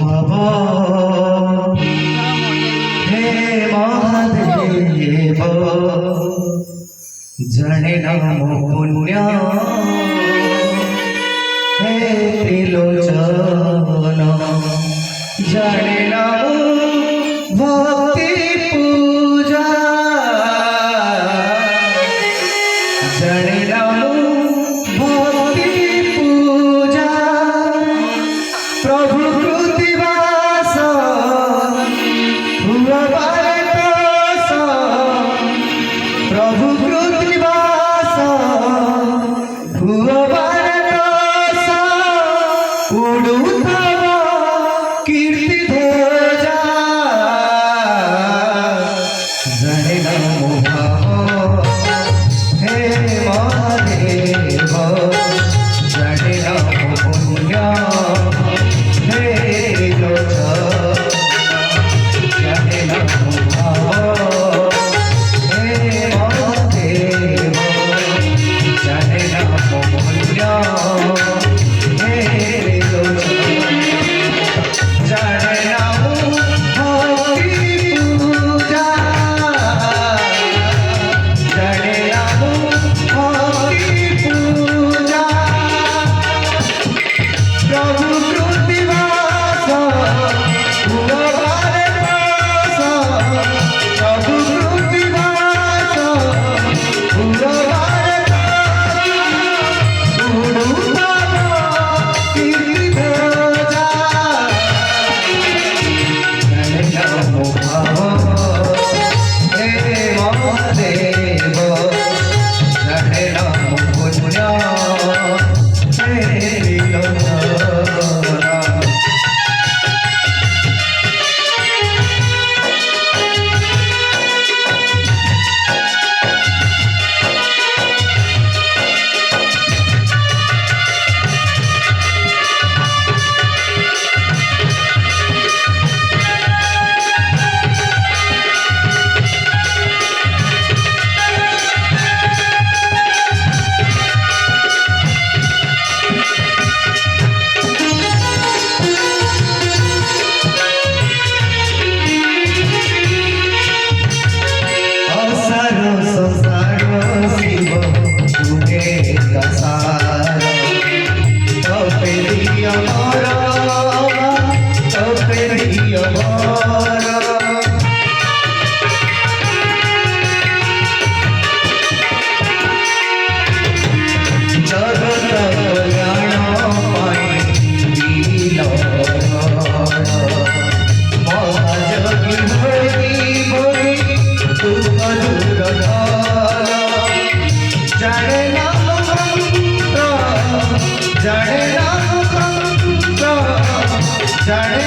भाव हे महादेव जने नमो पुण्य हे त्रिलोचन जने नमो भक्ति पूजा जने नमो भक्ति पूजा प्रभु कृतिवास हुआ भारत प्रभु कृतिवास हुआ भारत उड़ुतव कीर्ति ध्वजा जने नमो भाव हे महादेव जने नमो पुण्य हे त्रिलोचन जने नमो भाव हे महादेव जने नमो पुण्य हे त्रिलोचन जने नमो भक्ति पूजा जने नमो भक्ति पूजा प्रभु कृतिवास हुआ भारत प्रभु कृतिवास हुआ भारत उड़ुतव कीर्ति ध्वजा जने नमो भाव हे महादेव जने नमो पुण्य हे त्रिलोचन जने